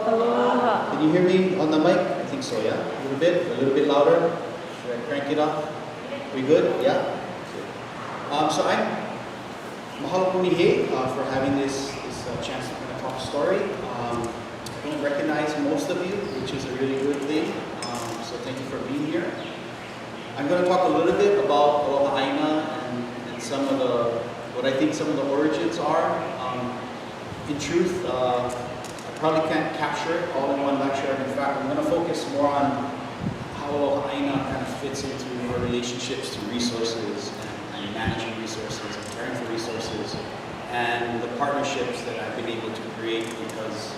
Aloha. Can you hear me on the mic? I think so, yeah? A little bit louder. Should I crank it up? We good? Yeah? So I'm mahalo punihe for having this chance to kind of talk story. I don't recognize most of you, which is a really good thing. So thank you for being here. I'm going to talk a little bit about Aloha Aina and some of what I think some of the origins are. In truth, I probably can't capture it all in one lecture. In fact, I'm going to focus more on how Aloha Aina kind of fits into our relationships to resources and managing resources and caring for resources, and the partnerships that I've been able to create because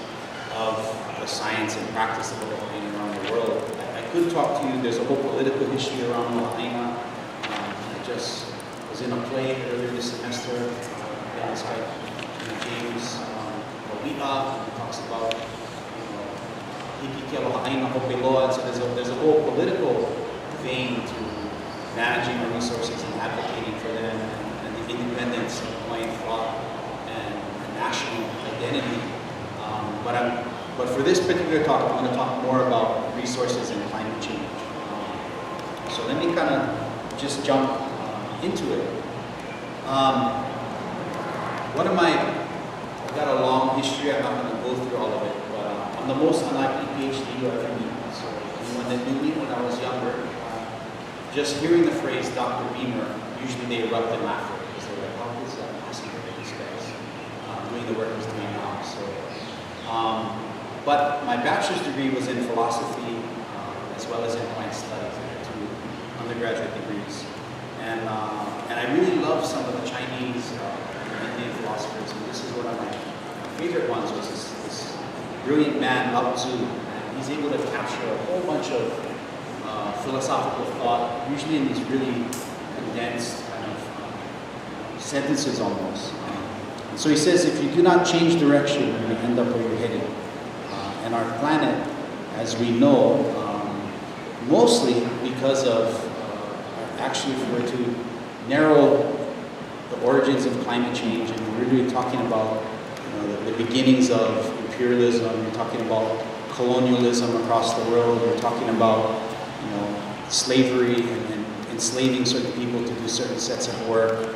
of the science and practice of Aloha Aina around the world. I could talk to you, there's a whole political history around Aloha Aina. I just was in a play earlier this semester, it's by James He talks about Aloha Aina Hopeloa, and so there's a whole political vein to managing our resources and advocating for them and the independence of Hawaiian thought and national identity. But for this particular talk, I'm going to talk more about resources and climate change. So let me kind of just jump into it. I've got a long history. I'm not going to go through all of it, but I'm the most unlikely PhD you ever meet. So anyone that knew me when I was younger, just hearing the phrase Dr. Beamer, usually they erupt in laughter because they're like, "How is that possible for these guys doing the work he's doing now?" So, but my bachelor's degree was in philosophy as well as in Hawaiian studies. I had 2 undergraduate degrees, and I really love some of the Chinese Indian philosophers. And this is one of my favorite ones. Was this brilliant man, Lao Tzu, and he's able to capture a whole bunch of philosophical thought, usually in these really condensed kind of sentences almost. And so he says, if you do not change direction, you're going to end up where you're headed. And our planet, as we know, mostly because of, actually if we were to narrow the origins of climate change, and we're really talking about the beginnings of imperialism, we're talking about colonialism across the world, we're talking about slavery and enslaving certain people to do certain sets of work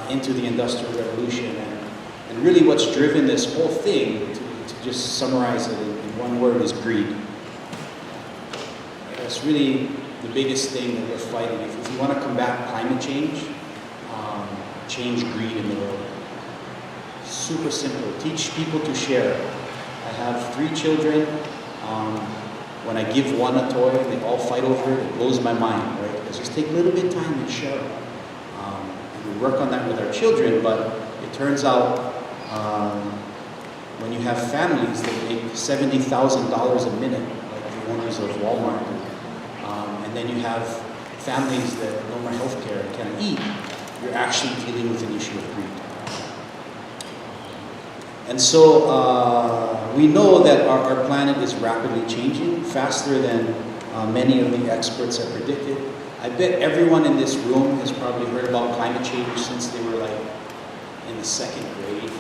into the Industrial Revolution. And really what's driven this whole thing, to just summarize it in one word, is greed. That's really the biggest thing that we're fighting. If you want to combat climate change, change greed in the world. Super simple. Teach people to share. I have 3 children. When I give one a toy, they all fight over it. It blows my mind, right? Because just take a little bit of time and share it. And we work on that with our children, but it turns out when you have families that make $70,000 a minute, like the owners of Walmart, and then you have families that no more health care and can't eat, you're actually dealing with an issue of greed. And so we know that our planet is rapidly changing, faster than many of the experts have predicted. I bet everyone in this room has probably heard about climate change since they were like in the 2nd grade.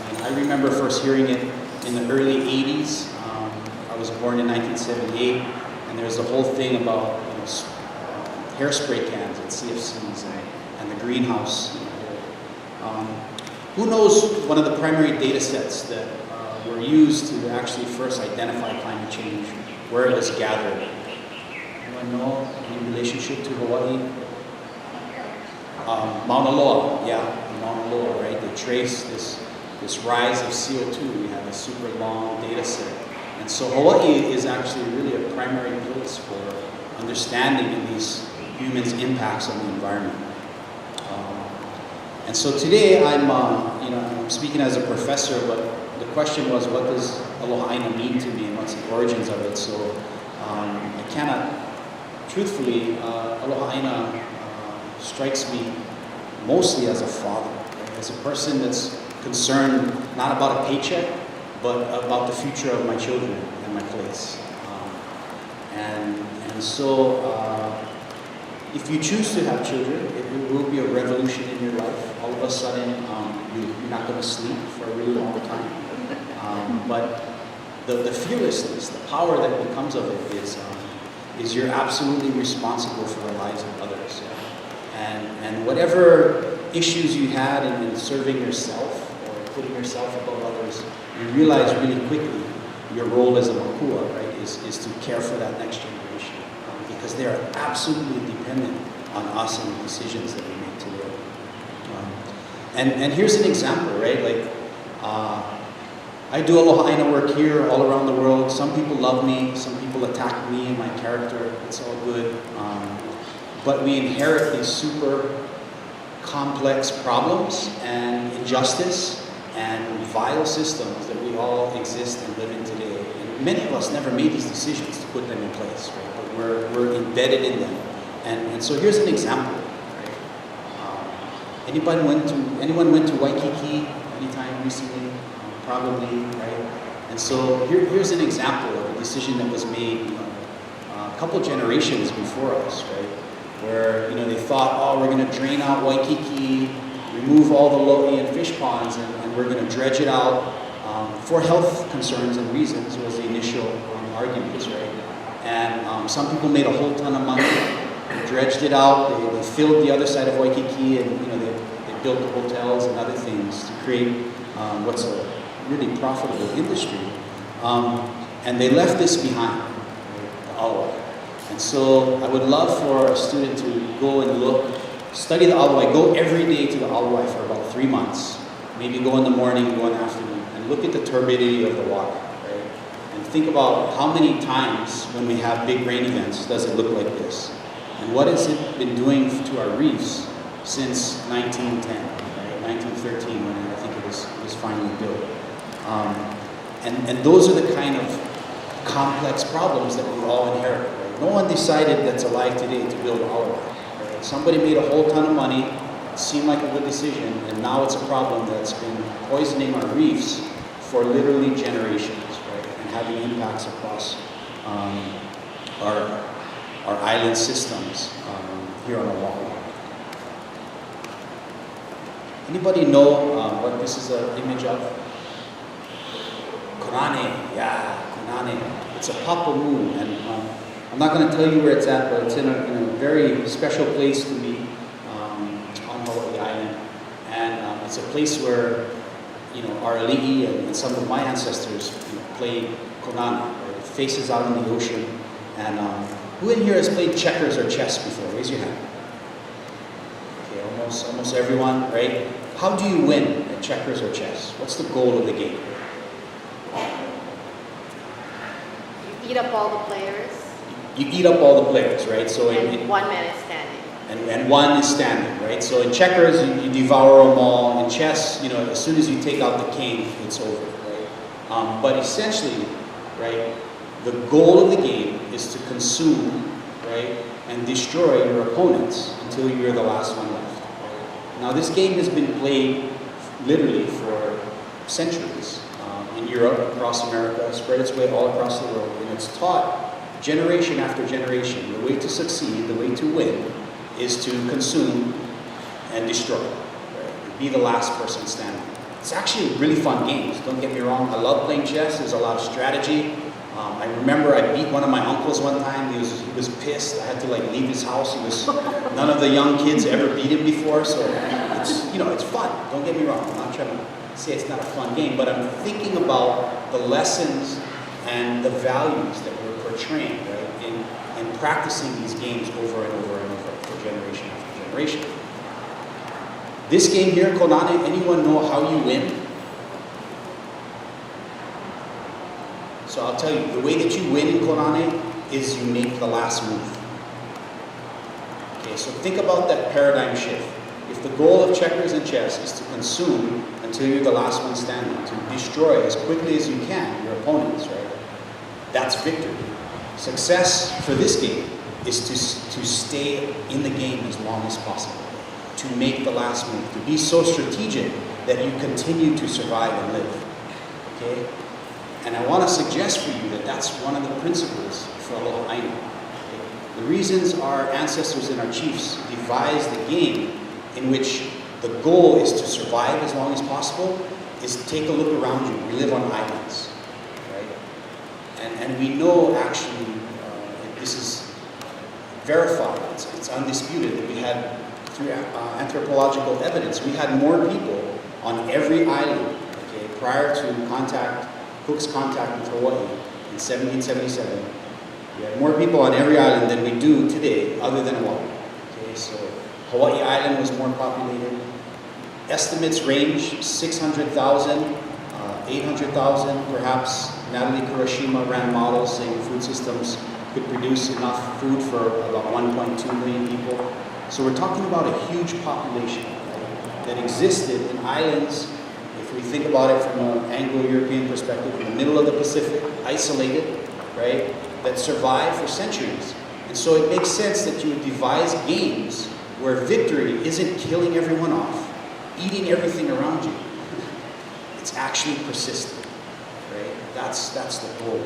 And I remember first hearing it in the early 80s. I was born in 1978, and there's a whole thing about hairspray cans at CFCs and the greenhouse. Who knows one of the primary data sets that were used to actually first identify climate change, where it was gathered? Anyone know any relationship to Hawaii? Mauna Loa, yeah, Mauna Loa, right? They trace this rise of CO2. We have a super long data set. And so Hawaii is actually really a primary place markets, for understanding in these humans' impacts on the environment. And so today I'm speaking as a professor, but the question was, what does Aloha Aina mean to me and what's the origins of it? So I cannot, truthfully, Aloha Aina strikes me mostly as a father, right? As a person that's concerned not about a paycheck, but about the future of my children and my place. And so if you choose to have children, it will be a revolution in your life. All of a sudden, you're not going to sleep for a really long time. But the fearlessness, the power that becomes of it is you're absolutely responsible for the lives of others. And whatever issues you had in serving yourself or putting yourself above others, you realize really quickly your role as a makua, right, is to care for that next generation. Because they are absolutely dependent on us and the decisions that we make today. And here's an example, right? Like, I do Aloha Aina work here all around the world. Some people love me, some people attack me and my character. It's all good. But we inherit these super complex problems and injustice and vile systems that we all exist and live in today. And many of us never made these decisions to put them in place, right? But we're embedded in them. And so here's an example, right? Anyone went to Waikiki anytime recently? Probably, right? And so here's an example of a decision that was made a couple generations before us, right? Where they thought, oh, we're going to drain out Waikiki, remove all the lo'i and fish ponds, and we're going to dredge it out for health concerns and reasons was the initial arguments, right? And some people made a whole ton of money, dredged it out, they filled the other side of Waikiki, and they built the hotels and other things to create what's a really profitable industry. And they left this behind, the Aloha. And so I would love for a student to go and study the Aloha, go every day to the Aloha for about 3 months. Maybe go in the morning, go in the afternoon, and look at the turbidity of the water, right? And think about how many times when we have big rain events does it look like this? And what has it been doing to our reefs since 1910, right? 1913, when I think it was finally built. And those are the kind of complex problems that we all inherit, right? No one decided that's alive today to build Aloha, right? Somebody made a whole ton of money, it seemed like a good decision, and now it's a problem that's been poisoning our reefs for literally generations, right? And having impacts across our island systems here on Oahu. Anybody know what this is an image of? Konane, yeah, Konane. It's a papa moon, and I'm not going to tell you where it's at, but it's in a very special place to me on Hawaii Island, and it's a place where our ali'i and some of my ancestors played konane. Right? It faces out in the ocean, and who in here has played checkers or chess before? Raise your hand. Okay, almost everyone, right? How do you win at checkers or chess? What's the goal of the game? You eat up all the players. You eat up all the players, right? So one man is standing. And one is standing, right? So in checkers, you devour them all. In chess, as soon as you take out the king, it's over, right? But essentially, right, the goal of the game is to consume, right, and destroy your opponents until you're the last one left. Right? Now, this game has been played literally for centuries in Europe, across America, spread its way all across the world, and it's taught generation after generation. The way to succeed, the way to win, is to consume and destroy. Right? Be the last person standing. It's actually really fun games, don't get me wrong. I love playing chess, there's a lot of strategy. I remember I beat one of my uncles one time. He was pissed. I had to leave his house. None of the young kids ever beat him before, so it's fun. Don't get me wrong. I'm not trying to say it's not a fun game, but I'm thinking about the lessons and the values that we're portraying, right, in practicing these games over and over and over for generation after generation. This game here, Konane, anyone know how you win? So I'll tell you, the way that you win in Konane is you make the last move. Okay, so think about that paradigm shift. If the goal of checkers and chess is to consume until you're the last one standing, to destroy as quickly as you can your opponents, right? That's victory. Success for this game is to stay in the game as long as possible, to make the last move, to be so strategic that you continue to survive and live. Okay? And I want to suggest for you that that's one of the principles for Aloha Aina. Okay? The reasons our ancestors and our chiefs devised the game in which the goal is to survive as long as possible is take a look around you. We live on islands, right? And we know actually, this is verified, it's undisputed that we had, through anthropological evidence, we had more people on every island, okay, prior to Cook's contact with Hawaii in 1777. We had more people on every island than we do today, other than Hawaii. Okay, so Hawaii Island was more populated. Estimates range 600,000, 800,000, perhaps. Natalie Kurashima ran models saying food systems could produce enough food for about 1.2 million people. So we're talking about a huge population, right, that existed in islands, if we think about it from an Anglo-European perspective, in the middle of the Pacific, isolated, right, that survived for centuries. And so it makes sense that you would devise games where victory isn't killing everyone off, eating everything around you. It's actually persistent, right? That's the goal.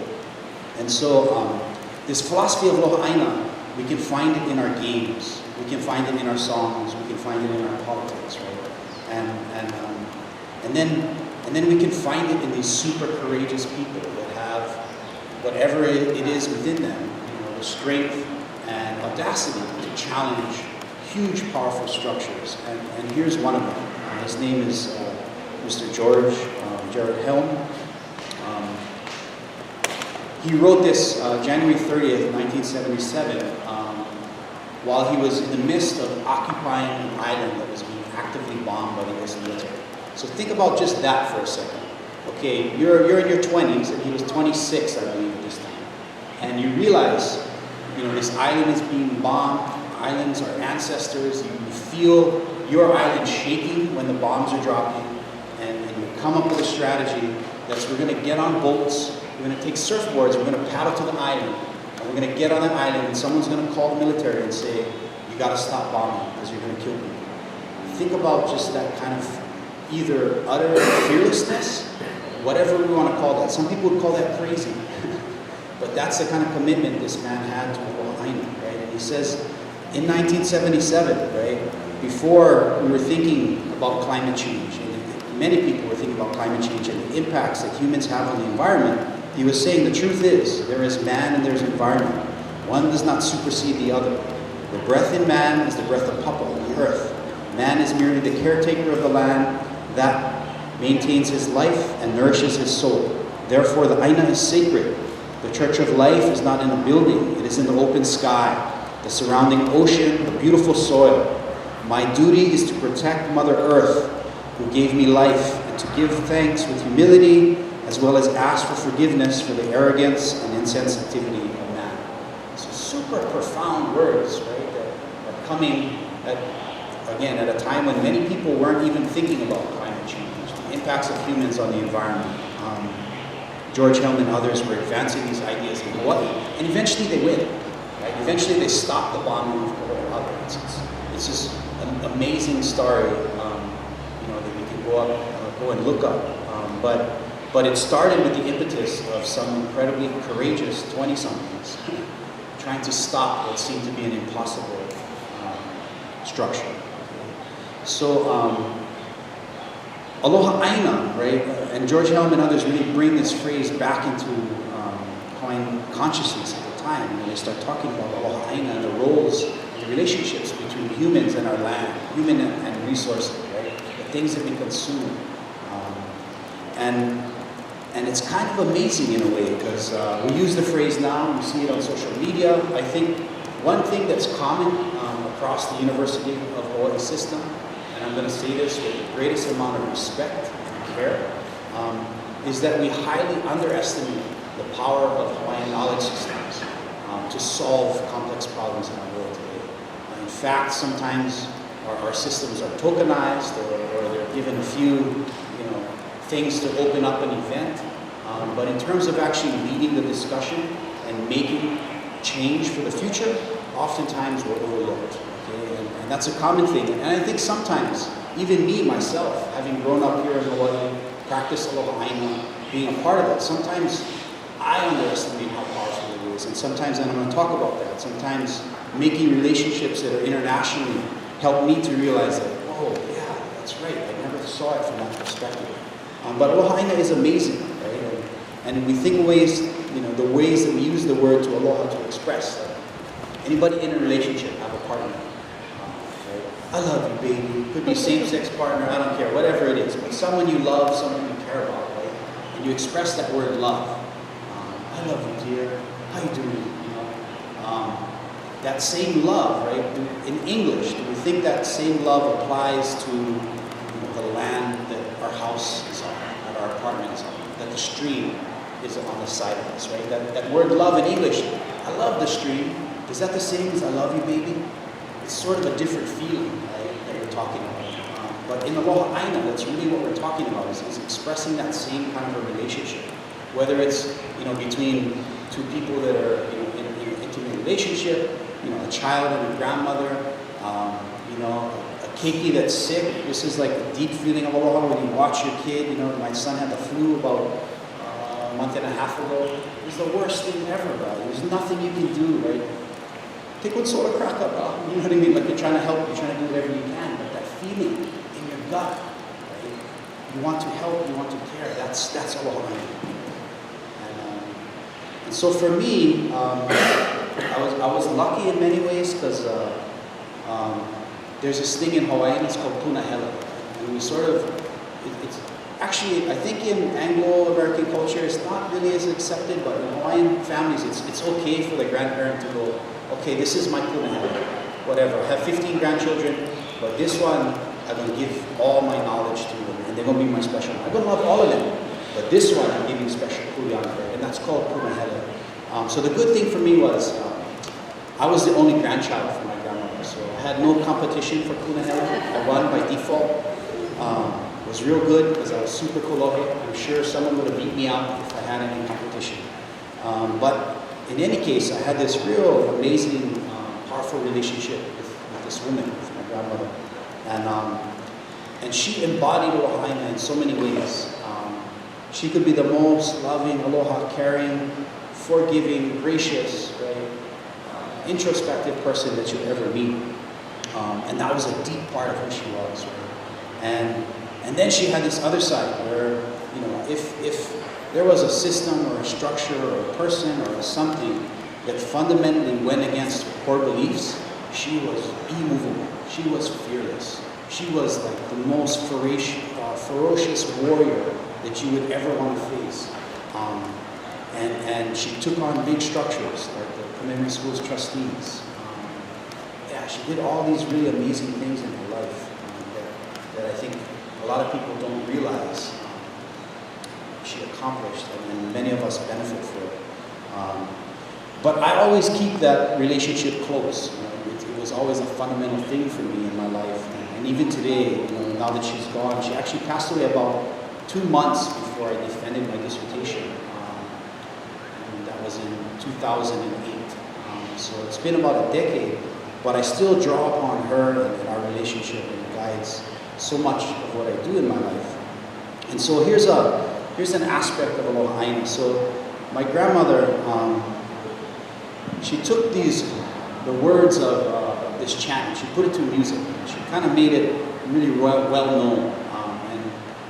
And so this philosophy of Aloha Aina, we can find it in our games, we can find it in our songs, we can find it in our politics, right? And then we can find it in these super courageous people that have whatever it is within them, you know, the strength and audacity to challenge huge, powerful structures. And here's one of them. His name is Mr. Jared Helm. He wrote this January 30th, 1977, while he was in the midst of occupying an island that was being actively bombed by the US military. So think about just that for a second. Okay, you're in your 20s, and he was 26, I believe, at this time. And you realize, you know, this island is being bombed. Islands are ancestors. You feel your island shaking when the bombs are dropping. And you come up with a strategy that's, we're going to get on boats, we're going to take surfboards, we're going to paddle to the island, and we're going to get on that island, and someone's going to call the military and say, you got to stop bombing because you're going to kill people. Think about just that kind of either utter fearlessness, whatever we want to call that. Some people would call that crazy. But that's the kind of commitment this man had to Aloha Aina, right? And he says, in 1977, right, before we were thinking about climate change, and many people were thinking about climate change and the impacts that humans have on the environment, he was saying the truth is, there is man and there's environment. One does not supersede the other. The breath in man is the breath of Papa, the earth. Man is merely the caretaker of the land that maintains his life and nourishes his soul. Therefore, the Aina is sacred. The church of life is not in a building, it is in the open sky, the surrounding ocean, the beautiful soil. My duty is to protect Mother Earth, who gave me life, and to give thanks with humility, as well as ask for forgiveness for the arrogance and insensitivity of man. So super profound words, right, that are coming at a time when many people weren't even thinking about climate change, the impacts of humans on the environment. George Helm and others were advancing these ideas in Hawaii, and eventually they win. Right? Eventually they stop the bombing of Pearl Harbor. It's just an amazing story, you know, that we can go and look up. But it started with the impetus of some incredibly courageous 20-somethings trying to stop what seemed to be an impossible structure. So Aloha Aina, right, and George Helm and others really bring this phrase back into Hawaiian consciousness at the time when they start talking about Aloha Aina and the roles, the relationships between humans and our land, human and resources, right, the things that we consume. And it's kind of amazing in a way because we use the phrase now, we see it on social media. I think one thing that's common across the University of Hawaii system, and I'm going to say this with the greatest amount of respect and care, is that we highly underestimate the power of Hawaiian knowledge systems. to solve complex problems in our world today. In fact, sometimes our systems are tokenized, or they're given a few, things to open up an event. But in terms of actually leading the discussion and making change for the future, oftentimes we're overlooked. Okay? And that's a common thing. And I think sometimes, even me, myself, having grown up here in Hawaii, practiced Aloha Aina, being a part of it, sometimes I underestimate how powerful it is. And sometimes, and I'm going to talk about that, sometimes making relationships that are internationally help me to realize that, oh, yeah, that's right. I never saw it from that perspective. But Aloha Aina is amazing, right? And we think ways, the ways that we use the word to aloha to express. Like anybody in a relationship have a partner. Right? I love you, baby. Could be same-sex partner, I don't care, whatever it is. But someone you love, someone you care about, right? And you express that word love. I love you, dear. How you doing? That same love, right? In English, do we think that same love applies to the land that our house is on, that our apartment is on, that the stream is on the side of us, right? That word love in English, I love the stream. Is that the same as I love you, baby? It's sort of a different feeling, right, that we're talking about. But in Aloha Aina, that's really what we're talking about, is expressing that same kind of a relationship. Whether it's, between two people that are, in an intimate relationship, a child and a grandmother, a keiki that's sick. This is like the deep feeling of aloha when you watch your kid. My son had the flu about a month and a half ago. It was the worst thing ever, bro. There's nothing you can do, right? Take one soda crack up, bro. You know what I mean? Like you're trying to help, you're trying to do whatever you can, but that feeling in your gut, right? You want to help, you want to care. That's aloha. And so for me, I was lucky in many ways because there's this thing in Hawaiian, it's called punahele. And we sort of, it's actually, I think in Anglo-American culture, it's not really as accepted, but in Hawaiian families, it's okay for the grandparent to go, okay, this is my punahele, whatever. I have 15 grandchildren, but this one, I'm going to give all my knowledge to them, and they're going to be my special one. I'm going to love all of them, but this one, I'm giving special kuleana for, and that's called punahele. So the good thing for me was, I was the only grandchild for my grandmother, so I had no competition for punahele. I won by default. It was real good because I was super kolohe. I'm sure someone would have beat me out if I had any competition. But in any case, I had this real amazing, powerful relationship with this woman, with my grandmother. And she embodied Aloha Aina in so many ways. She could be the most loving, aloha, caring, forgiving, gracious, right? Introspective person that you'll ever meet. And that was a deep part of who she was, right? And then she had this other side where, if there was a system or a structure or a person or a something that fundamentally went against her core beliefs, she was immovable. She was fearless. She was like the most ferocious warrior that you would ever want to face. And she took on big structures, like the Kamehameha School's trustees. She did all these really amazing things in her life that I think a lot of people don't realize she accomplished, and many of us benefit for it. But I always keep that relationship close. It was always a fundamental thing for me in my life. And even today, now that she's gone, she actually passed away about 2 months before I defended my dissertation. And that was in 2008. So it's been about a decade, but I still draw upon her and our relationship, and it guides so much of what I do in my life. And so here's an aspect of Aloha Aina. So my grandmother, she took the words of this chant, and she put it to music. She kind of made it really well known.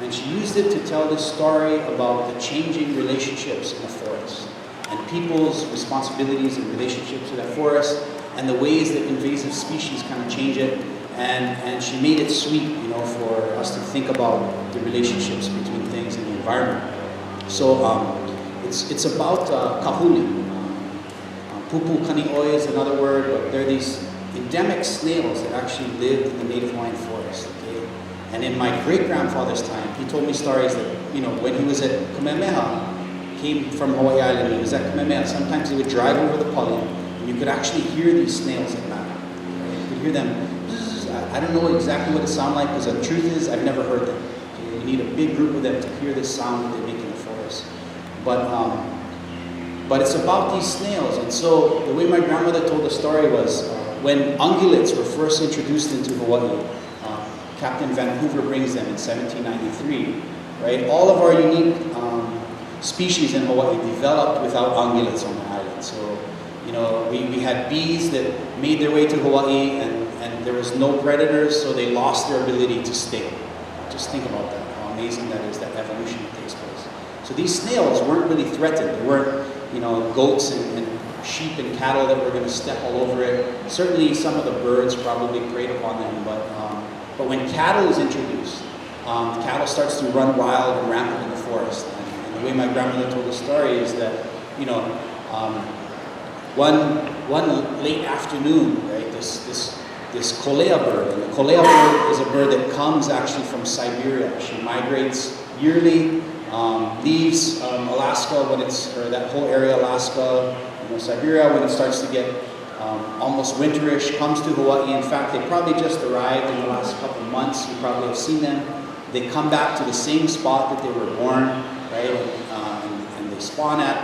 And she used it to tell this story about the changing relationships in the forest, and people's responsibilities and relationships to that forest, and the ways that invasive species kind of change it. And she made it sweet, for us to think about the relationships between things and the environment. So it's about kahuli. Pupu kani'oi is another word, but there are these endemic snails that actually live in the native Hawaiian forest. Okay? And in my great-grandfather's time, he told me stories that, when he was at Kamehameha, came from Hawaii Island, he was at Kamehameha, sometimes he would drive over the pali, And you could actually hear these snails at night. Right? You could hear them. I don't know exactly what it sounds like, because the truth is I've never heard them. Okay? You need a big group of them to hear this sound that they make in the forest. But it's about these snails. And so the way my grandmother told the story was when ungulates were first introduced into Hawaii, Captain Vancouver brings them in 1793, right? All of our unique species in Hawaii developed without ungulates on the island. So, you know, we had bees that made their way to Hawaii, and there was no predators, so they lost their ability to stay. Just think about that, how amazing that is, that evolution that takes place. So these snails weren't really threatened. There weren't, you know, goats and sheep and cattle that were going to step all over it. Certainly some of the birds probably preyed upon them, but when cattle is introduced, cattle starts to run wild and rampant in the forest. And the way my grandmother told the story is that, you know, one late afternoon, right, this kolea bird, and the kolea bird is a bird that comes actually from Siberia. She migrates yearly, leaves Alaska when it's, or that whole area, Alaska, you know, Siberia, when it starts to get almost winterish, comes to Hawaii. In fact, they probably just arrived in the last couple of months. You probably have seen them. They come back to the same spot that they were born, right, and they spawn at.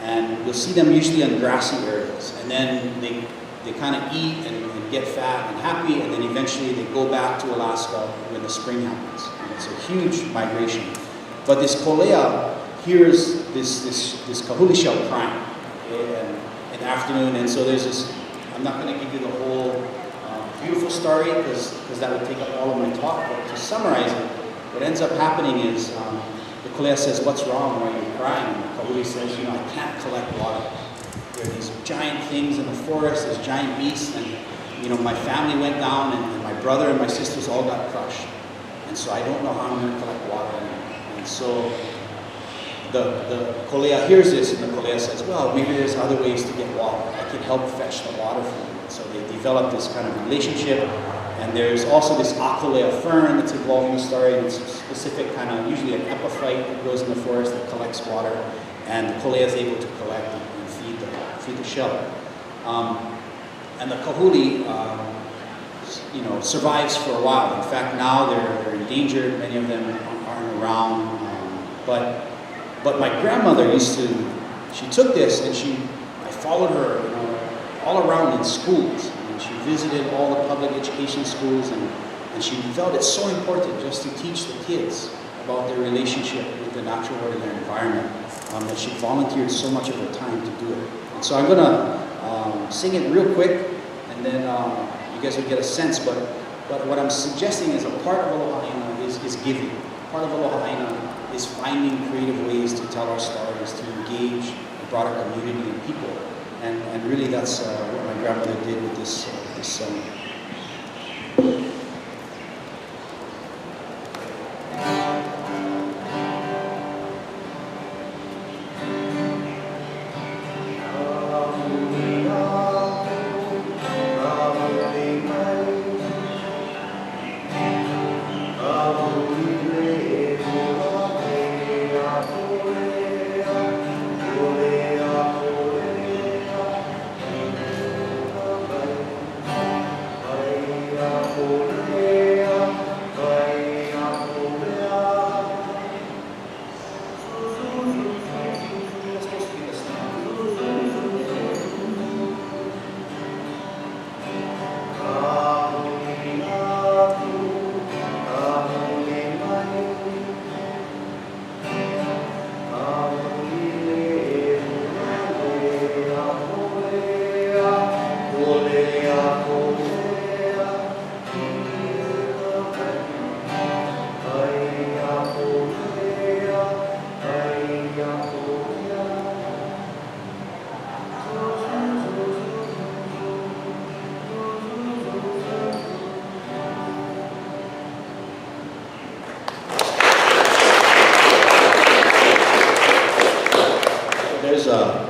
And you'll see them usually in grassy areas. And then they kind of eat and get fat and happy, and then eventually they go back to Alaska when the spring happens. And it's a huge migration. But this kolea hears this kahuli shell crying, okay, in the afternoon. And so there's this, I'm not going to give you the whole beautiful story because that would take up all of my talk, but to summarize it, what ends up happening is the kolea says, "What's wrong? Why are you crying?" And the kahuli says, "You know, I can't collect water. There are these giant things in the forest, these giant beasts, and you know, my family went down, and my brother and my sisters all got crushed. And so I don't know how I'm going to collect water anymore." And so the kolea hears this, and the kolea says, "Well, maybe there's other ways to get water. I can help fetch the water for you." And so they develop this kind of relationship. And there's also this akolea fern that's involved in the story, and it's a specific kind of, usually an epiphyte that grows in the forest that collects water, and the kolea is able to collect and feed the shell. And the kahuli, you know, survives for a while. In fact, now they're endangered. Many of them aren't around. But my grandmother she took this, and I followed her, you know, all around in schools. She visited all the public education schools, and she felt it's so important just to teach the kids about their relationship with the natural world and their environment, that she volunteered so much of her time to do it. And so I'm going to sing it real quick, and then you guys will get a sense. But what I'm suggesting is a part of Aloha Aina is giving. Part of Aloha Aina is finding creative ways to tell our stories, to engage a broader community and people. And really that's what my grandmother did with this song.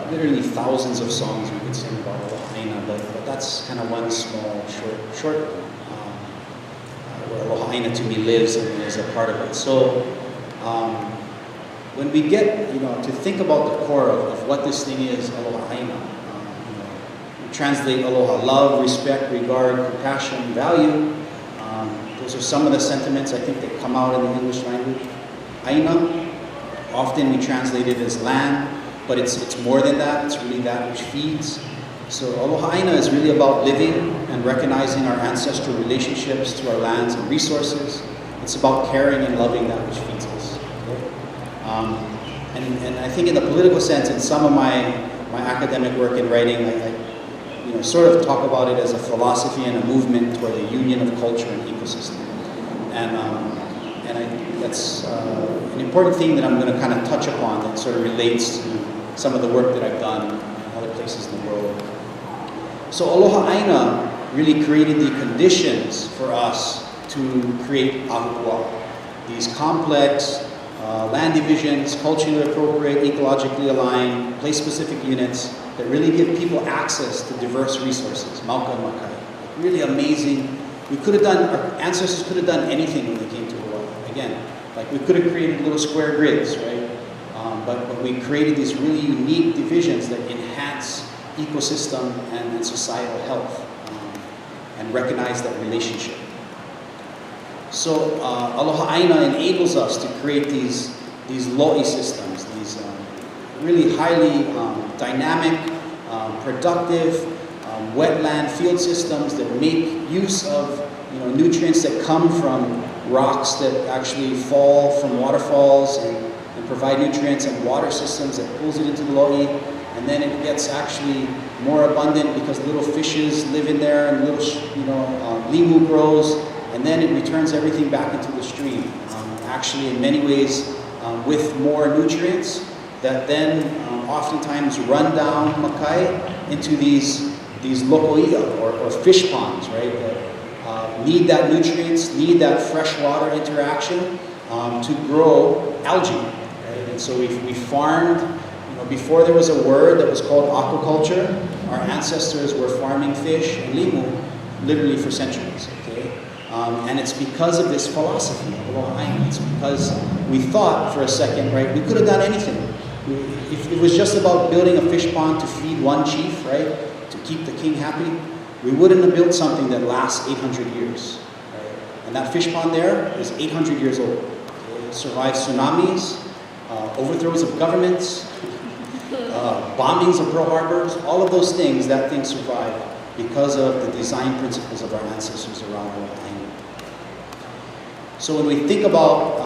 Literally thousands of songs we could sing about Aina, but that's kind of one small, short where Aloha Aina to me lives and is a part of it. So when we get, you know, to think about the core of what this thing is, Aloha Aina, translate aloha: love, respect, regard, compassion, value. Those are some of the sentiments I think that come out in the English language. Aina, often we translate it as land, but it's more than that. It's really that which feeds. So Aloha Aina is really about living and recognizing our ancestral relationships to our lands and resources. It's about caring and loving that which feeds us. Okay? And I think in the political sense, in some of my academic work and writing, I sort of talk about it as a philosophy and a movement toward the union of culture and ecosystem. And I think that's an important thing that I'm going to kind of touch upon that sort of relates to some of the work that I've done in other places in the world. So Aloha Aina really created the conditions for us to create ahupua, these complex land divisions, culturally appropriate, ecologically aligned, place-specific units that really give people access to diverse resources, mauka and makai. Really amazing. Our ancestors could have done anything when they came to Hawaii. Again, like we could have created little square grids, right? But we created these really unique divisions that enhance ecosystem and societal health and recognize that relationship. So Aloha Aina enables us to create these lo'i systems, these really highly dynamic, productive, wetland field systems that make use of nutrients that come from rocks that actually fall from waterfalls and provide nutrients and water systems that pulls it into the lo'i, and then it gets actually more abundant because little fishes live in there and little limu grows, and then it returns everything back into the stream. Actually, in many ways, with more nutrients that then oftentimes run down makai into these lokoia or fish ponds, right? That need that nutrients, need that freshwater interaction to grow algae. Right? And so we farmed, before there was a word that was called aquaculture, our ancestors were farming fish and limu literally for centuries. Okay? And it's because of this philosophy of Aloha Aina. It's because we thought for a second, right, we could have done anything. If it was just about building a fish pond to feed one chief, right, to keep the king happy, we wouldn't have built something that lasts 800 years. Right? And that fish pond there is 800 years old. Okay? It survived tsunamis, overthrows of governments, bombings of Pearl Harbors, all of those things, that thing survived because of the design principles of our ancestors around Aloha Aina. So when we think about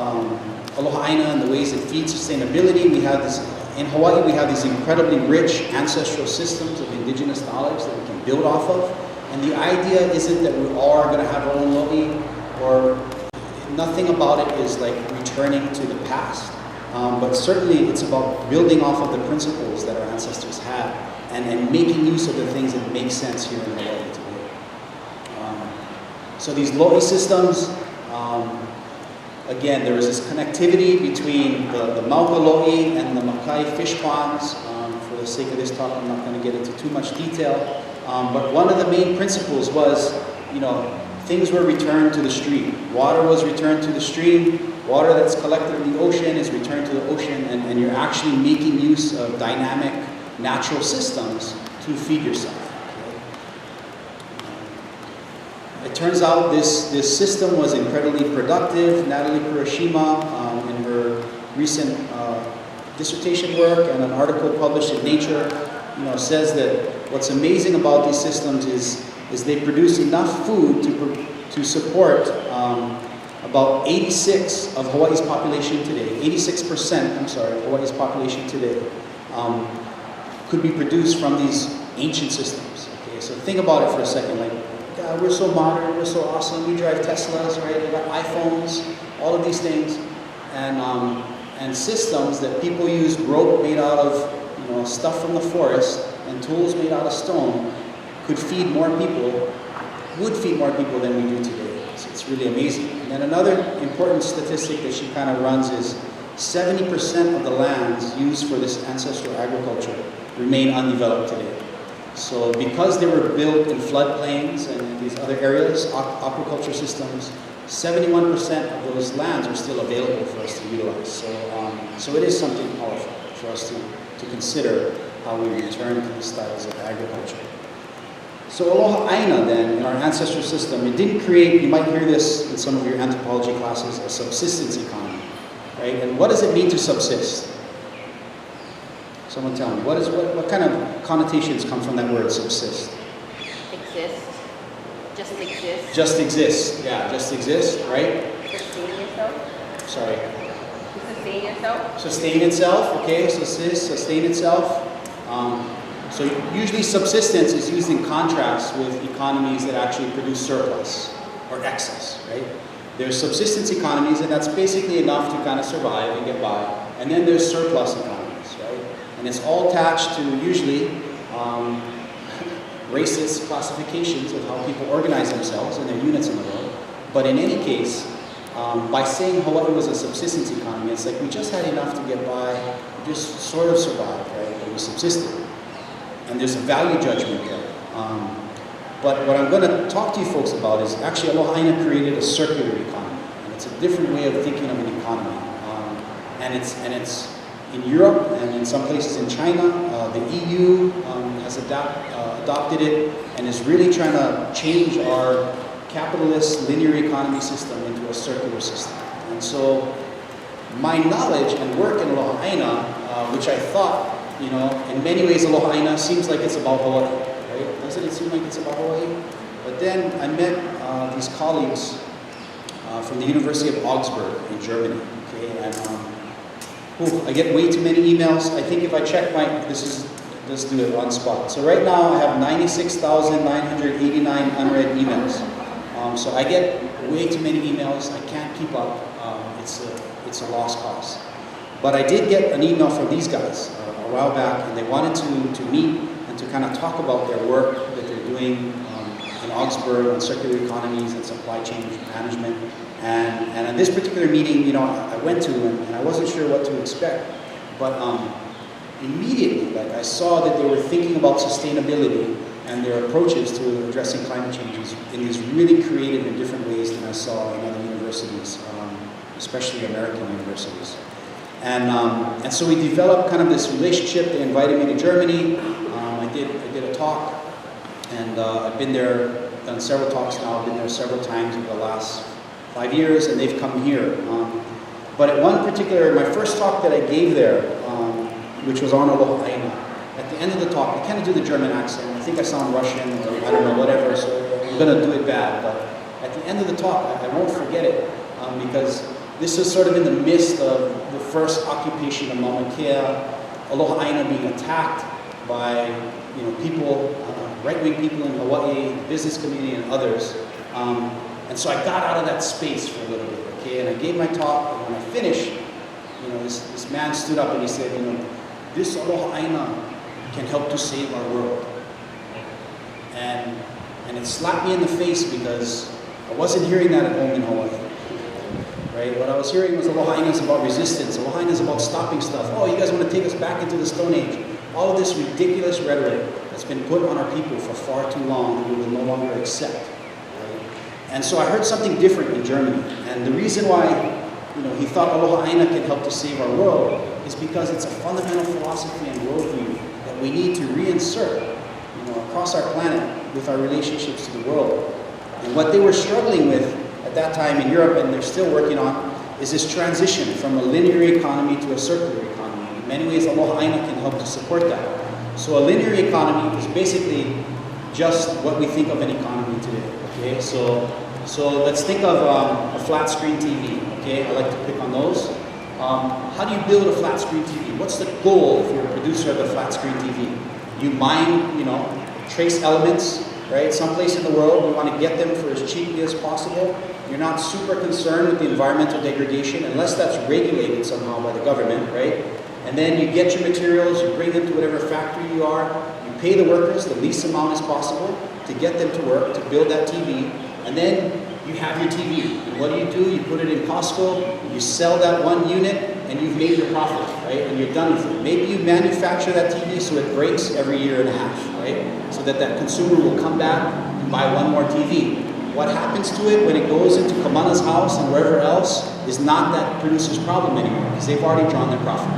Aloha Aina and the ways it feeds sustainability, we have this, in Hawaii we have these incredibly rich ancestral systems of indigenous knowledge that we can build off of. And the idea isn't that we all are going to have our own lo'i, or nothing about it is like returning to the past. But certainly it's about building off of the principles that our ancestors had and making use of the things that make sense here in Hawaii today. So these lo'i systems, again, there is this connectivity between the mauka lo'i and the makai fish ponds. For the sake of this talk, I'm not going to get into too much detail. But one of the main principles was, things were returned to the stream. Water was returned to the stream. Water that's collected in the ocean is returned to the ocean, and you're actually making use of dynamic natural systems to feed yourself. Okay? It turns out this system was incredibly productive. Natalie Kurashima, in her recent dissertation work and an article published in Nature, says that what's amazing about these systems is they produce enough food to support about 86 of Hawaii's population today, 86%, of Hawaii's population today could be produced from these ancient systems. Okay, so think about it for a second. Like, God, we're so modern, we're so awesome. We drive Teslas, right? We got iPhones, all of these things, and systems that people use rope made out of stuff from the forest and tools made out of stone could feed more people, would feed more people than we do today. So it's really amazing. And then another important statistic that she kind of runs is 70% of the lands used for this ancestral agriculture remain undeveloped today. So because they were built in floodplains and in these other areas, aquaculture systems, 71% of those lands are still available for us to utilize. So it is something powerful for us to consider how we return to these styles of agriculture. So Aloha Aina then, in our ancestral system, it didn't create, you might hear this in some of your anthropology classes, a subsistence economy, right? And what does it mean to subsist? Someone tell me, what kind of connotations come from that word, subsist? Exist. Just exist. Just exist, yeah, just exist, right? Sustain yourself. Sorry. Sustain yourself. Sustain itself, okay, sustain itself. So usually subsistence is used in contrast with economies that actually produce surplus or excess, right? There's subsistence economies, and that's basically enough to kind of survive and get by. And then there's surplus economies, right? And it's all attached to usually racist classifications of how people organize themselves and their units in the world. But in any case, by saying Hawaii was a subsistence economy, it's like we just had enough to get by, we just sort of survived, right? But we subsisted. And there's a value judgment there. But what I'm going to talk to you folks about is actually Aloha Aina created a circular economy. And it's a different way of thinking of an economy. And it's in Europe and in some places in China. The EU has adopted it and is really trying to change our capitalist linear economy system into a circular system. And so my knowledge and work in Aloha Aina, which I thought, you know, in many ways Aloha Aina seems like it's about Hawaii, right? Doesn't it seem like it's about Hawaii? But then I met these colleagues from the University of Augsburg in Germany, okay? And I get way too many emails. I think if I check let's do it on spot. So right now I have 96,989 unread emails. So I get way too many emails. I can't keep up. It's a lost cause. But I did get an email from these guys a while back, and they wanted to meet and to kind of talk about their work that they're doing in Augsburg on circular economies and supply chain management. And in this particular meeting, you know, I went to, and I wasn't sure what to expect. But immediately, like, I saw that they were thinking about sustainability and their approaches to addressing climate change in these really creative and different ways than I saw in other universities, especially American universities. And so we developed kind of this relationship. They invited me to Germany. I did a talk, and I've been there, done several talks now. I've been there several times over the last 5 years, and they've come here. But at one particular, my first talk that I gave there, which was on Aloha Aina, at the end of the talk, I kind of do the German accent. I think I sound Russian, or I don't know, whatever, so I'm going to do it bad. But at the end of the talk, I won't forget it, because this is sort of in the midst of the first occupation of Mauna Kea, Aloha Aina being attacked by, you know, people, right-wing people in Hawaii, the business community, and others. And so I got out of that space for a little bit, okay? And I gave my talk, and when I finished, you know, this man stood up and he said, you know, this Aloha Aina can help to save our world. And it slapped me in the face because I wasn't hearing that at home in Hawaii. Right? What I was hearing was Aloha Aina is about resistance. Aloha Aina is about stopping stuff. Oh, you guys want to take us back into the Stone Age. All of this ridiculous rhetoric that's been put on our people for far too long that we will no longer accept. Right? And so I heard something different in Germany. And the reason why, you know, he thought Aloha Aina can help to save our world is because it's a fundamental philosophy and worldview that we need to reinsert, you know, across our planet with our relationships to the world. And what they were struggling with at that time in Europe, and they're still working on, is this transition from a linear economy to a circular economy. In many ways, Aloha Aina can help to support that. So a linear economy is basically just what we think of an economy today. Okay, so let's think of a flat screen TV. Okay, I like to pick on those. How do you build a flat screen TV? What's the goal if you're a producer of a flat screen TV? You mine, you know, trace elements, right? Someplace in the world, we want to get them for as cheaply as possible. You're not super concerned with the environmental degradation unless that's regulated somehow by the government, right? And then you get your materials, you bring them to whatever factory you are, you pay the workers the least amount as possible to get them to work, to build that TV, and then you have your TV. And what do? You put it in Costco, you sell that one unit, and you've made your profit, right? And you're done with it. Maybe you manufacture that TV so it breaks every year and a half, right? So that consumer will come back and buy one more TV. What happens to it when it goes into Kamana's house and wherever else is not that producer's problem anymore, because they've already drawn their profit.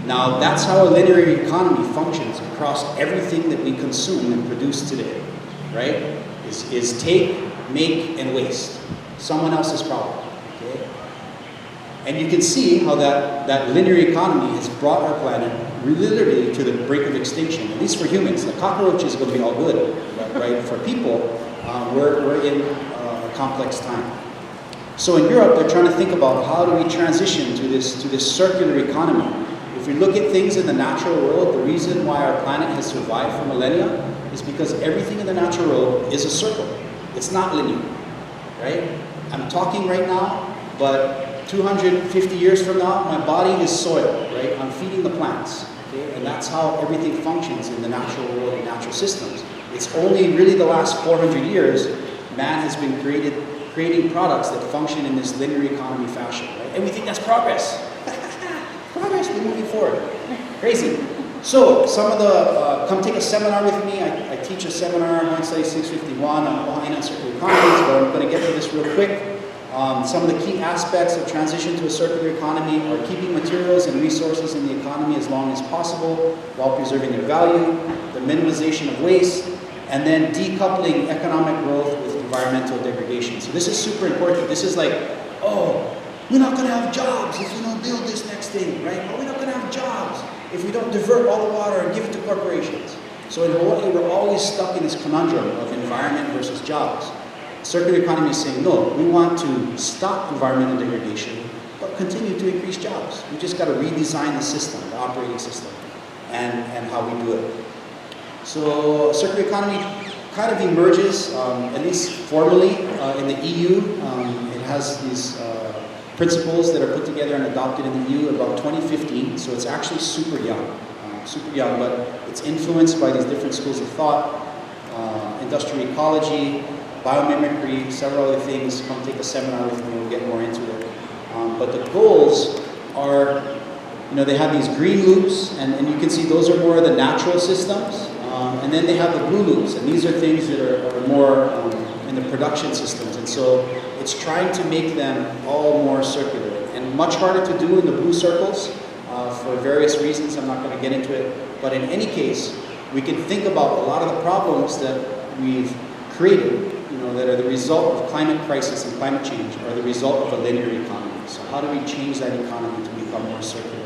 Now, that's how a linear economy functions across everything that we consume and produce today. right? Is take, make, and waste. Someone else's problem, okay? And you can see how that linear economy has brought our planet literally to the brink of extinction, at least for humans. The cockroach is going to be all good, right? For people, we're in a complex time. So in Europe, they're trying to think about how do we transition to this circular economy. If we look at things in the natural world, the reason why our planet has survived for millennia is because everything in the natural world is a circle. It's not linear, right? I'm talking right now, but 250 years from now, my body is soil, right? I'm feeding the plants, okay? And that's how everything functions in the natural world and natural systems. It's only really the last 400 years man has been creating products that function in this linear economy fashion, right? And we think that's progress. Progress, we're moving forward. Crazy. So, some of the, come take a seminar with me. I teach a seminar, Hawaiian Study 651 on Aina and Circular Economies, but I'm going to get to this real quick. Some of the key aspects of transition to a circular economy are keeping materials and resources in the economy as long as possible while preserving their value, the minimization of waste, and then decoupling economic growth with environmental degradation. So this is super important. This is like, oh, we're not going to have jobs if we don't build this next thing, right? Or we're not going to have jobs if we don't divert all the water and give it to corporations. So in Hawaii, we're always stuck in this conundrum of environment versus jobs. Circular economy is saying, no, we want to stop environmental degradation, but continue to increase jobs. We just got to redesign the system, the operating system, and how we do it. So circular economy kind of emerges, at least formally, in the EU. It has these principles that are put together and adopted in the EU about 2015, so it's actually super young, but it's influenced by these different schools of thought, industrial ecology, biomimicry, several other things. Come take a seminar with me, we'll get more into it. But the goals are, they have these green loops, and you can see those are more of the natural systems, and then they have the blue loops, and these are things that are more in the production systems, and so it's trying to make them all more circular, and much harder to do in the blue circles for various reasons. I'm not going to get into it, but in any case, we can think about a lot of the problems that we've created, that are the result of climate crisis and climate change, are the result of a linear economy. So how do we change that economy to become more circular?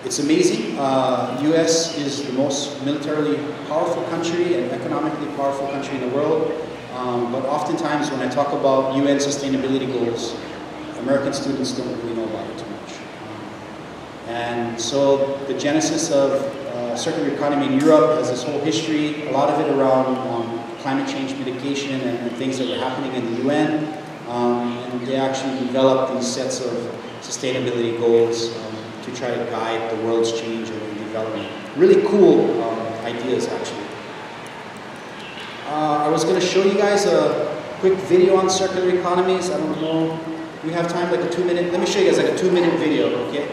It's amazing. US is the most militarily powerful country and economically powerful country in the world. But oftentimes when I talk about UN sustainability goals, American students don't really know about it too much. And so the genesis of circular economy in Europe has this whole history, a lot of it around climate change mitigation and things that were happening in the UN. And they actually developed these sets of sustainability goals to try to guide the world's change and development. Really cool ideas, actually. I was going to show you guys a quick video on circular economies. I don't know, we have time, like a 2-minute, let me show you guys like a 2-minute video, okay?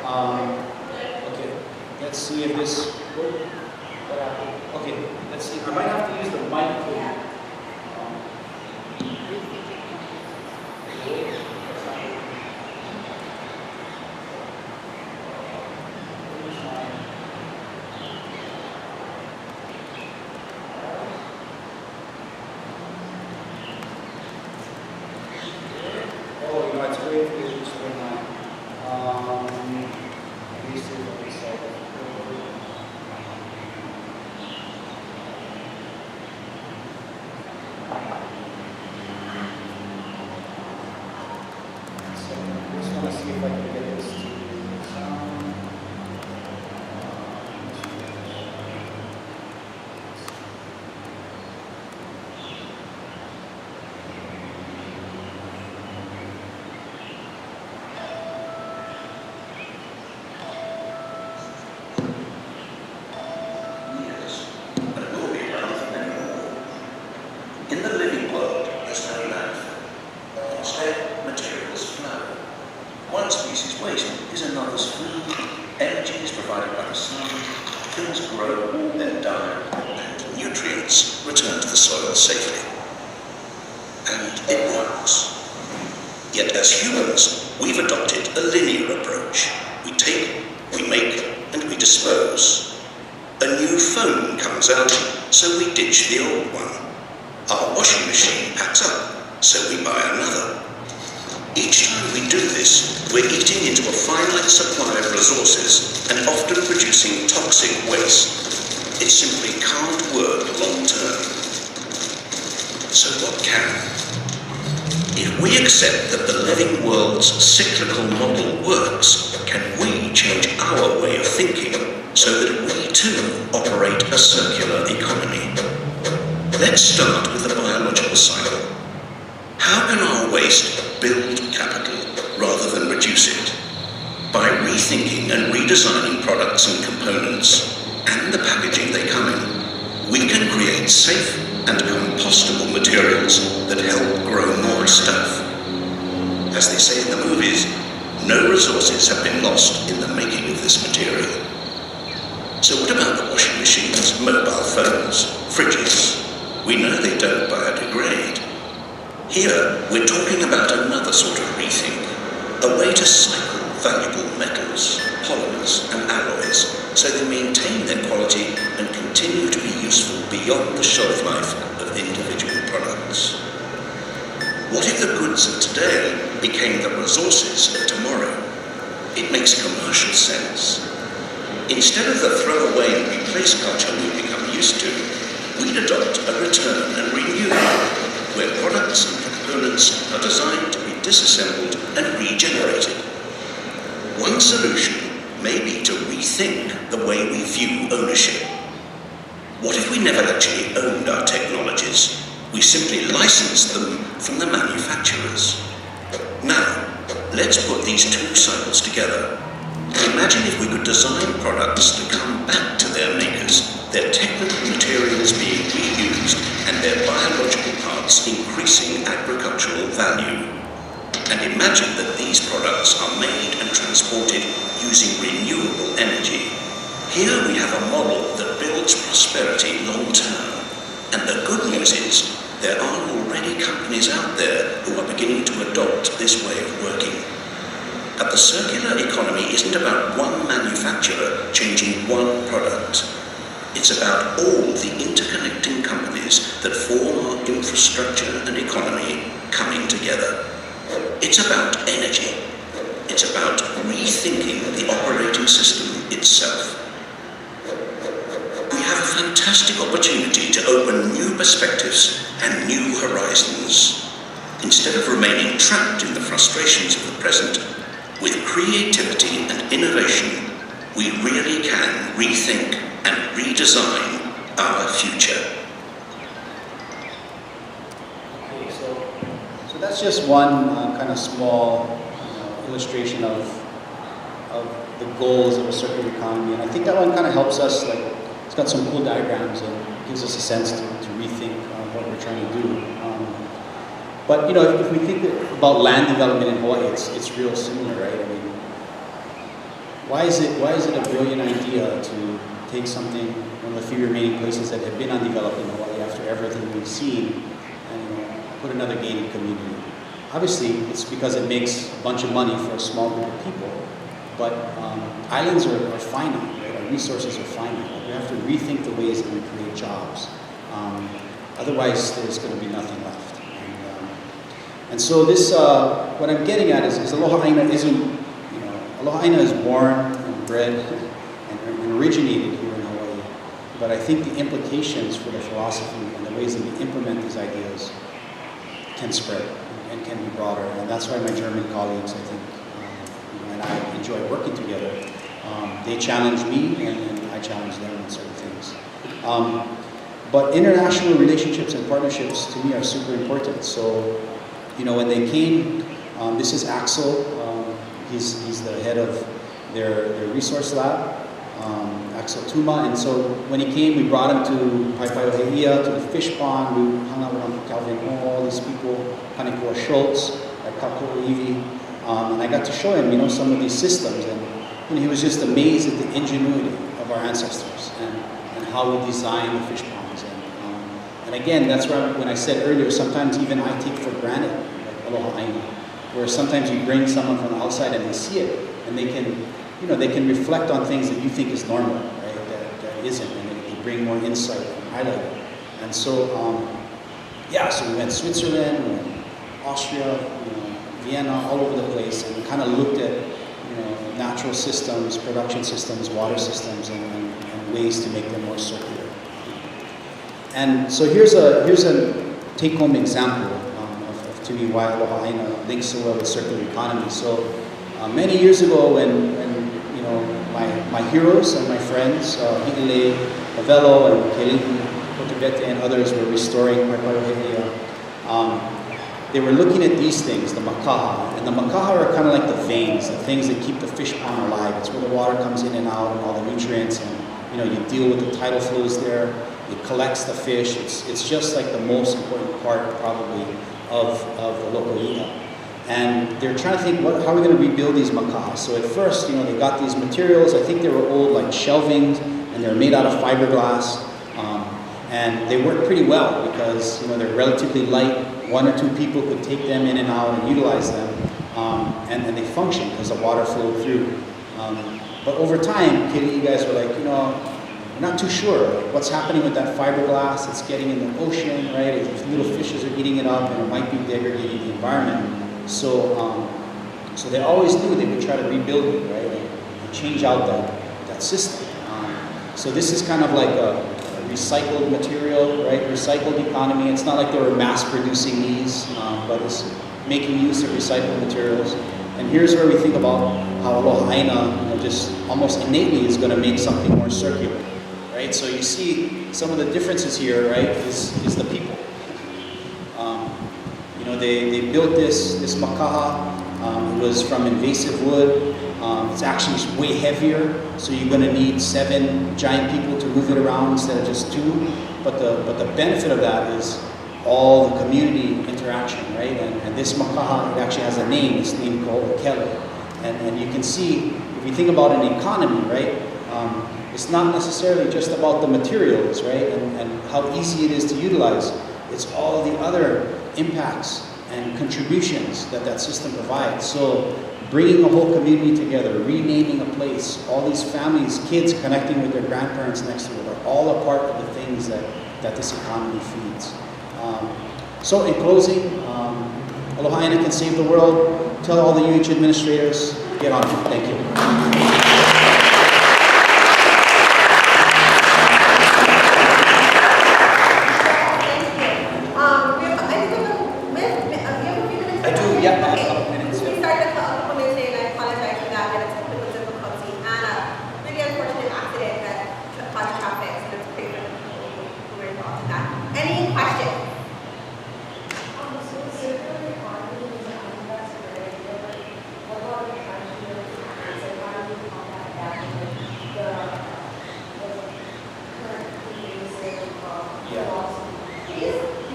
Okay, let's see if this, okay, let's see, I might have to use the mic here. A A new phone comes out, so we ditch the old one. Our washing machine packs up, so we buy another. Each time we do this, we're eating into a finite supply of resources and often producing toxic waste. It simply can't work long term. So what can? If we accept that the living world's cyclical model works, can we change our way of thinking so that we too operate a circular economy? Let's start with the biological cycle. How can our waste build capital rather than reduce it? By rethinking and redesigning products and components and the packaging they come in, we can create safe and compostable materials that help grow more stuff. As they say in the movies, no resources have been lost in the making of this material. So what about the washing machines, mobile phones, fridges? We know they don't biodegrade. Here, we're talking about another sort of rethink, a way to cycle valuable metals, polymers and alloys so they maintain their quality and continue to be useful beyond the shelf life of individual products. What if the goods of today became the resources of tomorrow? It makes commercial sense. Instead of the throw away and replace culture we've become used to, we'd adopt a return and renew model where products and components are designed to be disassembled and regenerated. One solution may be to rethink the way we view ownership. What if we never actually owned our technologies? We simply licensed them from the manufacturers. Now, let's put these two cycles together. Imagine if we could design products to come back to their makers, their technical materials being reused and their biological parts increasing agricultural value. And imagine that these products are made and transported using renewable energy. Here we have a model that builds prosperity long term. And the good news is, there are already companies out there who are beginning to adopt this way of working. But the circular economy isn't about one manufacturer changing one product. It's about all the interconnecting companies that form our infrastructure and economy coming together. It's about energy. It's about rethinking the operating system itself. We have a fantastic opportunity to open new perspectives and new horizons. Instead of remaining trapped in the frustrations of the present, with creativity and innovation, we really can rethink and redesign our future. Okay, so that's just one kind of small illustration of the goals of a circular economy, and I think that one kind of helps us. Like, it's got some cool diagrams and gives us a sense to rethink what we're trying to do. But if we think about land development in Hawaii, it's real similar, right? I mean, why is it a brilliant idea to take something, one of the few remaining places that have been undeveloped in Hawaii after everything we've seen, and put another gated community? Obviously, it's because it makes a bunch of money for a small group of people. But islands are finite, right? Our resources are finite. We have to rethink the ways that we create jobs. Otherwise, there's going to be nothing left. And so this, what I'm getting at is Aloha Aina isn't, Aloha Aina is born and bred and originated here in Hawaii. But I think the implications for the philosophy and the ways that we implement these ideas can spread and can be broader. And that's why my German colleagues, I think, and I enjoy working together. They challenge me and I challenge them on certain things. But international relationships and partnerships to me are super important. So, when they came, this is Axel. He's the head of their resource lab, Axel Tuma. And so when he came, we brought him to Paipai'oheia, to the fish pond. We hung out with Calvin all these people, Kanekua Schultz, at Kako'iwi. And I got to show him, some of these systems. And he was just amazed at the ingenuity of our ancestors and how we design the fish ponds. And again, that's where when I said earlier, sometimes even I take for granted, like Aloha Aina, where sometimes you bring someone from the outside and they see it, and they can reflect on things that you think is normal, right? That isn't. And bring more insight and highlight it. And so, yeah, so we went to Switzerland, we went to Austria, Vienna, all over the place, and we kind of looked at natural systems, production systems, water systems, and ways to make them more circular. And so here's a take-home example of to me why Aloha Aina links so well with circular economy. So many years ago, when my heroes and my friends, Higile, Avelo, and Kelihi, Kotobete, and others were restoring Paipairohea, they were looking at these things, the makaha. And the makaha are kind of like the veins, the things that keep the fish pond alive. It's where the water comes in and out and all the nutrients, and you deal with the tidal flows there. It collects the fish. It's just like the most important part, probably, of the local ʻāina. And they're trying to think, how are we going to rebuild these makahas? So at first, they got these materials. I think they were old, like shelvings, and they're made out of fiberglass. And they work pretty well because they're relatively light. 1 or 2 people could take them in and out and utilize them, and they function because the water flowed through. But over time, you guys were like, we're not too sure what's happening with that fiberglass. It's getting in the ocean, right? If little fishes are eating it up, and it might be degrading the environment. So they always knew they would try to rebuild it, right, and change out that system. So this is kind of like a recycled material, right? Recycled economy. It's not like they were mass producing these, but it's making use of recycled materials. And here's where we think about how Aloha Aina, just almost innately is going to make something more circular, right? So you see some of the differences here, right? Is the people. They built this makaha. It was from invasive wood. It's actually way heavier, so you're going to need 7 giant people to move it around instead of just 2. But the benefit of that is all the community interaction, right? And this makaha, it actually has a name. It's named called Kele. And you can see, if you think about an economy, right? It's not necessarily just about the materials, right? And how easy it is to utilize. It's all the other impacts and contributions that system provides. So bringing a whole community together, renaming a place, all these families, kids connecting with their grandparents next to it are all a part of the things that this economy feeds. So in closing, Aloha Aina can save the world. Tell all the UH administrators, get on it. Thank you.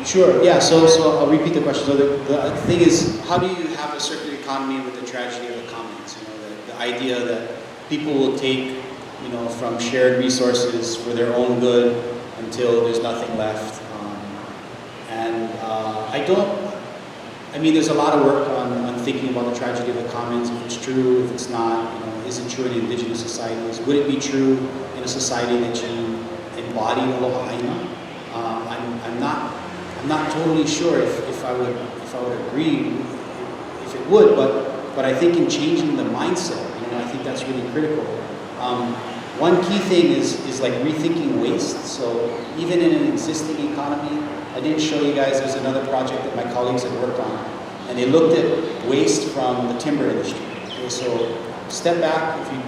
Sure, yeah, so I'll repeat the question. So the thing is, how do you have a circular economy with the tragedy of the commons? The idea that people will take, from shared resources for their own good until there's nothing left. There's a lot of work on thinking about the tragedy of the commons, if it's true, if it's not, is it true in indigenous societies? Would it be true in a society that you embody Aloha Aina? I'm not totally sure if I would agree if it would, but I think in changing the mindset, I think that's really critical. One key thing is like rethinking waste. So even in an existing economy, I didn't show you guys, there's another project that my colleagues had worked on, and they looked at waste from the timber industry. Okay, so step back, if you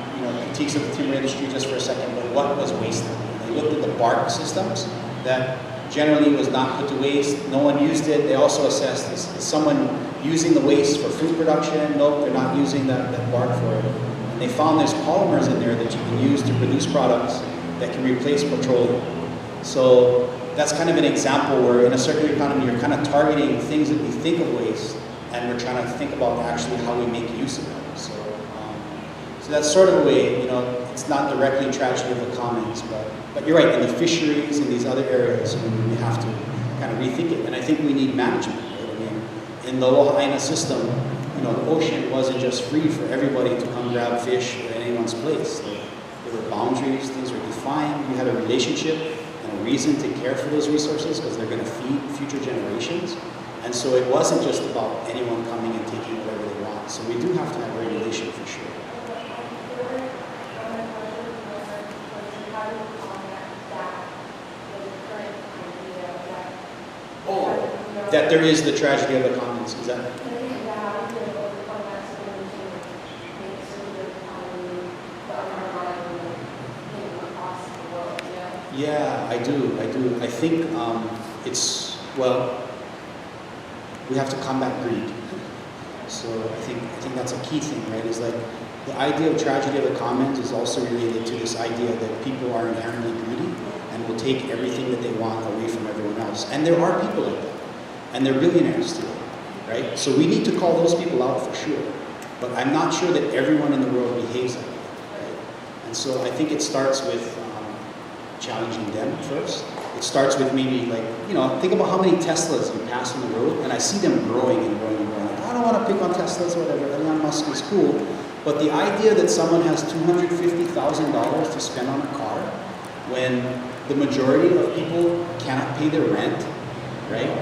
critiques of the timber industry just for a second, but what was wasted? They looked at the bark systems that generally was not put to waste. No one used it. They also assessed, is someone using the waste for food production? Nope, they're not using that bark for it. And they found there's polymers in there that you can use to produce products that can replace petroleum. So that's kind of an example where in a circular economy, you're kind of targeting things that we think of waste, and we're trying to think about actually how we make use of them. So that's sort of a way, it's not directly tragedy of the commons, but you're right, in the fisheries and these other areas, we have to kind of rethink it. And I think we need management, right? In the Aloha Aina system, the ocean wasn't just free for everybody to come grab fish at anyone's place. There were boundaries, things were defined. you had a relationship and a reason to care for those resources because they're going to feed future generations. And so it wasn't just about anyone coming and taking whatever they want. So we do have to have regulation for sure. Oh, that there is the tragedy of the commons, is that? Yeah, I do. I think it's, well, we have to combat greed. So I think that's a key thing, right? Is like the idea of tragedy of the commons is also related to this idea that people are inherently greedy and will take everything that they want away from everyone else. And there are people like that. And they're billionaires today, right? So we need to call those people out for sure. But I'm not sure that everyone in the world behaves like that, right? And so I think it starts with challenging them first. It starts with maybe like, think about how many Teslas you pass on the road, and I see them growing and growing and growing. I don't want to pick on Teslas or whatever, Elon Musk is cool, but the idea that someone has $250,000 to spend on a car when the majority of people cannot pay their rent, right?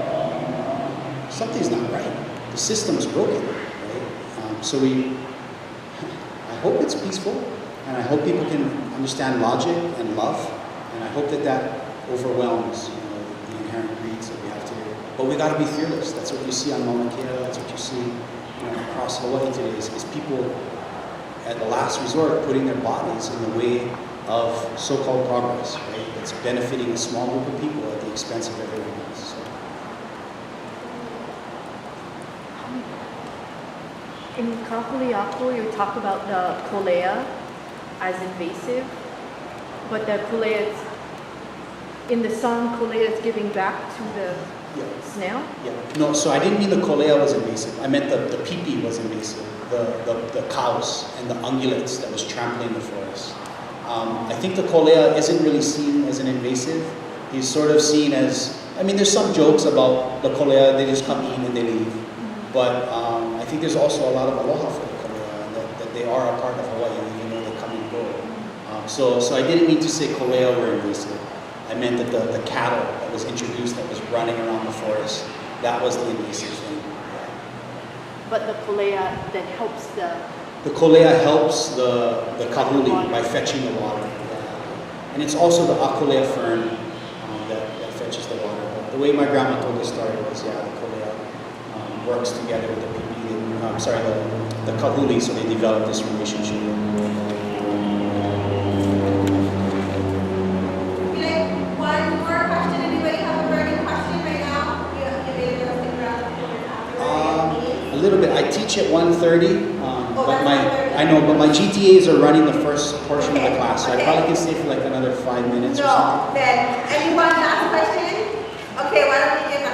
Something's not right. The system is broken, right? So I hope it's peaceful, and I hope people can understand logic and love. And I hope that overwhelms the inherent greeds that we have today. But we got to be fearless. That's what you see on Mauna Kea. That's what you see across Hawaii today is people at the last resort putting their bodies in the way of so-called progress, right? It's benefiting a small group of people at the expense of everyone else. So. In Kahuliaku, you talk about the kolea as invasive, but the kolea is, in the song, kolea is giving back to the snail? Yeah. No, so I didn't mean the kolea was invasive. I meant the pipi was invasive, the cows and the ungulates that was trampling the forest. I think the kolea isn't really seen as an invasive. He's sort of seen as, there's some jokes about the kolea, they just come in and they leave. But I think there's also a lot of aloha for the kolea, and that they are a part of Hawaii, even though they come and go. So I didn't mean to say kolea were invasive. I meant that the cattle that was introduced, that was running around the forest, that was the invasive thing. But the kolea then helps the... The kolea helps the kahuli by fetching the water. Yeah. And it's also the akolea fern that fetches the water. But the way my grandma told the story was, the kolea works together with the pipi, the kahuli, so they develop this relationship. A little bit. I teach at 1:30, but my GTAs are running the first portion of the class, so I probably can stay for like another 5 minutes or something. No, then anyone ask a question? Okay, why don't we give